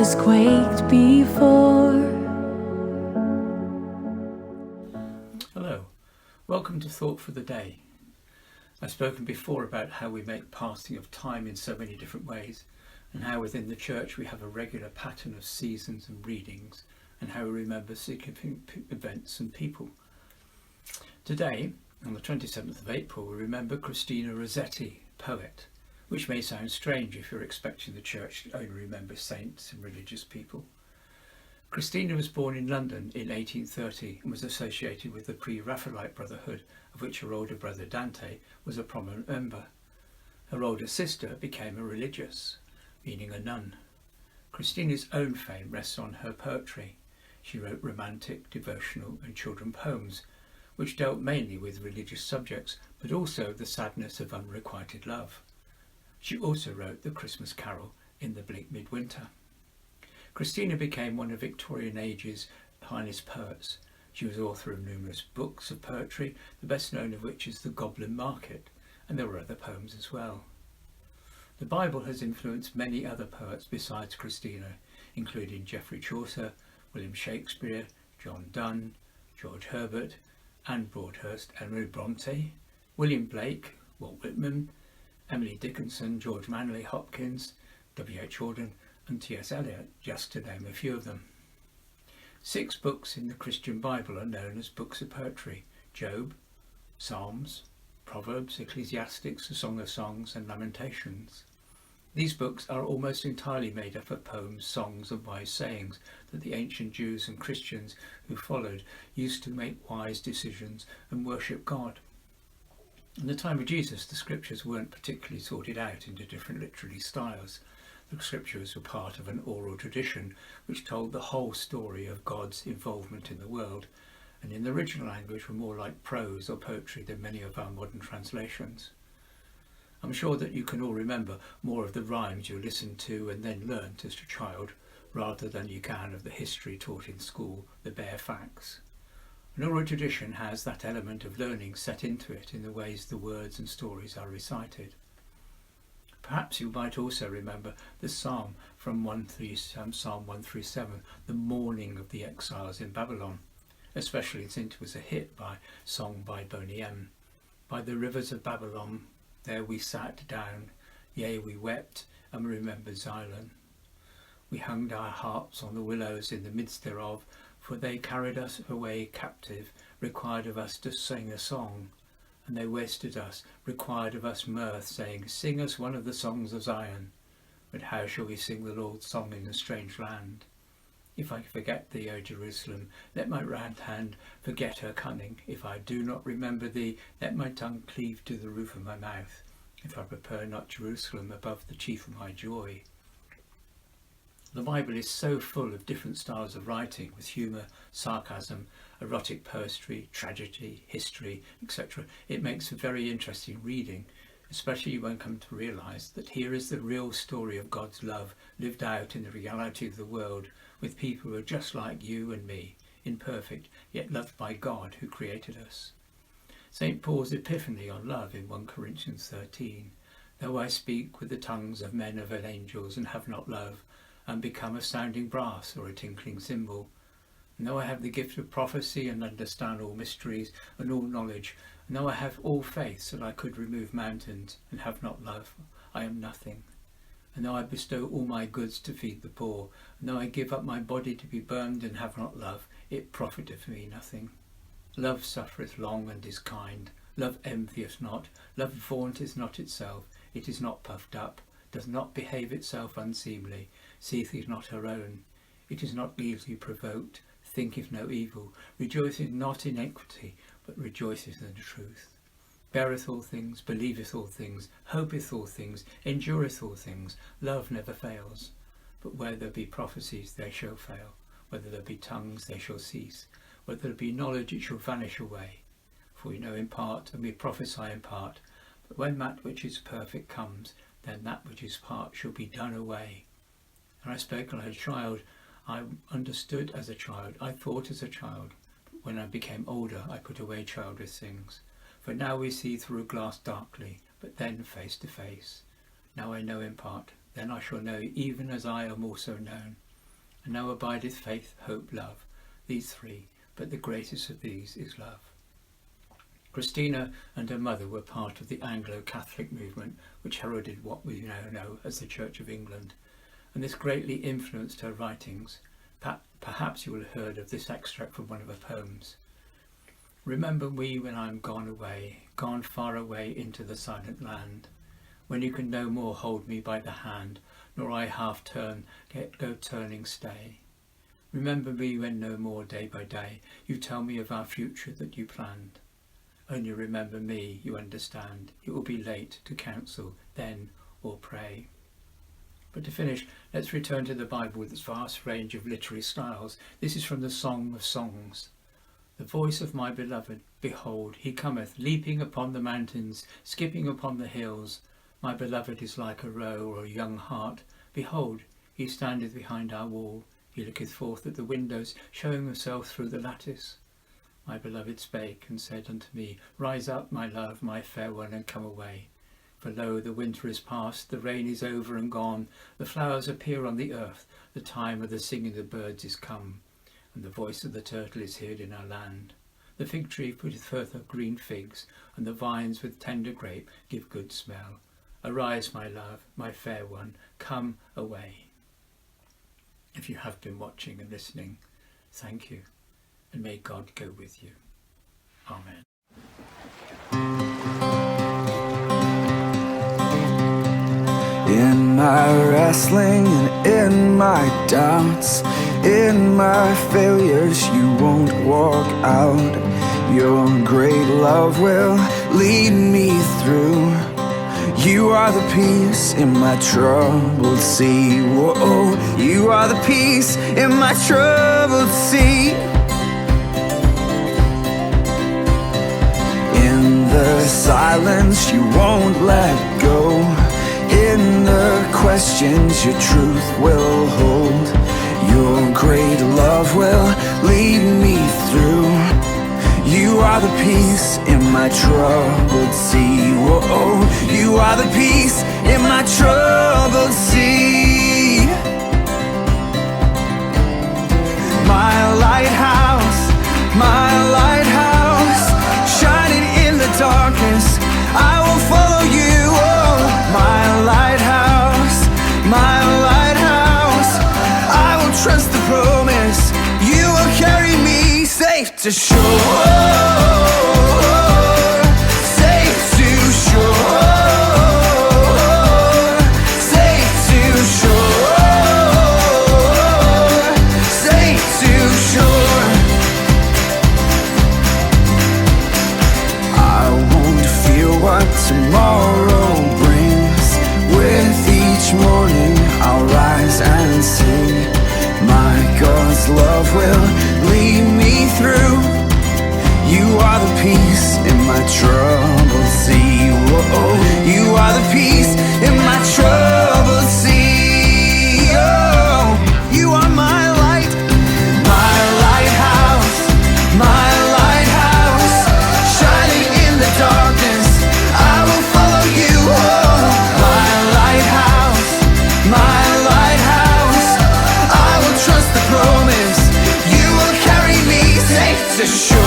has quaked before. Hello, welcome to Thought for the Day. I've spoken before about how we make passing of time in so many different ways, and how within the church we have a regular pattern of seasons and readings, and how we remember significant events and people. Today, on the 27th of April, we remember Christina Rossetti, poet, which may sound strange if you're expecting the church to only remember saints and religious people. Christina was born in London in 1830 and was associated with the Pre-Raphaelite Brotherhood, of which her older brother Dante was a prominent member. Her older sister became a religious, meaning a nun. Christina's own fame rests on her poetry. She wrote romantic, devotional and children's poems, which dealt mainly with religious subjects, but also the sadness of unrequited love. She also wrote the Christmas Carol in the bleak midwinter. Christina became one of Victorian age's finest poets. She was author of numerous books of poetry, the best known of which is The Goblin Market, and there were other poems as well. The Bible has influenced many other poets besides Christina, including Geoffrey Chaucer, William Shakespeare, John Donne, George Herbert, Anne Broadhurst, Henry Bronte, William Blake, Walt Whitman, Emily Dickinson, George Manley Hopkins, W.H. Auden and T.S. Eliot, just to name a few of them. 6 books in the Christian Bible are known as books of poetry: Job, Psalms, Proverbs, Ecclesiastics, the Song of Songs and Lamentations. These books are almost entirely made up of poems, songs and wise sayings that the ancient Jews and Christians who followed used to make wise decisions and worship God. In the time of Jesus, the scriptures weren't particularly sorted out into different literary styles. The scriptures were part of an oral tradition which told the whole story of God's involvement in the world, and in the original language were more like prose or poetry than many of our modern translations. I'm sure that you can all remember more of the rhymes you listened to and then learnt as a child, rather than you can of the history taught in school, the bare facts. An oral tradition has that element of learning set into it in the ways the words and stories are recited. Perhaps you might also remember the psalm from Psalm 137, the mourning of the exiles in Babylon, especially since it was a hit song by Boney M. By the rivers of Babylon, there we sat down, yea, we wept and remembered Zion. We hung our harps on the willows in the midst thereof, for they carried us away captive, required of us to sing a song. And they wasted us, required of us mirth, saying, sing us one of the songs of Zion. But how shall we sing the Lord's song in a strange land? If I forget thee, O Jerusalem, let my right hand forget her cunning. If I do not remember thee, let my tongue cleave to the roof of my mouth. If I prepare not Jerusalem above the chief of my joy. The Bible is so full of different styles of writing, with humour, sarcasm, erotic poetry, tragedy, history, etc. It makes a very interesting reading, especially when you come to realise that here is the real story of God's love lived out in the reality of the world, with people who are just like you and me, imperfect, yet loved by God who created us. St. Paul's epiphany on love in 1 Corinthians 13, though I speak with the tongues of men and of angels and have not love, and become a sounding brass or a tinkling cymbal. And though I have the gift of prophecy and understand all mysteries and all knowledge, and though I have all faith so that I could remove mountains and have not love, I am nothing. And though I bestow all my goods to feed the poor, and though I give up my body to be burned and have not love, it profiteth me nothing. Love suffereth long and is kind. Love envieth not. Love vaunteth not itself. It is not puffed up, does not behave itself unseemly, seeth it not her own. It is not easily provoked, thinketh no evil, rejoiceth not in iniquity, but rejoiceth in the truth. Beareth all things, believeth all things, hopeth all things, endureth all things. Love never fails. But where there be prophecies, they shall fail. Whether there be tongues, they shall cease. Whether there be knowledge, it shall vanish away. For we know in part, and we prophesy in part. But when that which is perfect comes, then that which is part shall be done away. And I spake like a child, I understood as a child, I thought as a child. But when I became older, I put away childish things. For now we see through a glass darkly, but then face to face. Now I know in part, then I shall know even as I am also known. And now abideth faith, hope, love, these three, but the greatest of these is love. Christina and her mother were part of the Anglo-Catholic movement which heralded what we now know as the Church of England, and this greatly influenced her writings. Perhaps you will have heard of this extract from one of her poems. Remember me when I am gone away, gone far away into the silent land, when you can no more hold me by the hand, nor I half turn, go turning stay. Remember me when no more day by day you tell me of our future that you planned. Only remember me, you understand, it will be late to counsel then or pray. But to finish, let's return to the Bible with its vast range of literary styles. This is from the Song of Songs. The voice of my beloved, behold, he cometh, leaping upon the mountains, skipping upon the hills. My beloved is like a roe or a young hart. Behold, he standeth behind our wall. He looketh forth at the windows, showing himself through the lattice. My beloved spake and said unto me, Rise up, my love, my fair one, and come away. For lo, the winter is past, the rain is over and gone, the flowers appear on the earth, the time of the singing of the birds is come, and the voice of the turtle is heard in our land. The fig tree putteth forth her green figs, and the vines with tender grape give good smell. Arise, my love, my fair one, come away. If you have been watching and listening, thank you, and may God go with you. Amen. In my wrestling and in my doubts, in my failures, you won't walk out. Your great love will lead me through. You are the peace in my troubled sea. Whoa, you are the peace in my troubled sea. In the silence, you won't let go. In the questions, your truth will hold. Your great love will lead me through. You are the peace in my troubled sea. Whoa, you are the peace in my troubled sea. My lighthouse, shining in the darkness, I will follow you. Oh, my lighthouse, I will trust the promise. You will carry me safe to shore, safe to shore, safe to shore, safe to shore. I won't fear what tomorrow brings. With each morning I'll rise and sing. My God's love will lead me through. You are the peace in my troubled sea. Whoa, you are the peace in my troubled sea. Oh, you are my light, my lighthouse, shining in the darkness, I will follow you. Oh, my lighthouse, I will trust the promise. You will carry me safe to shore.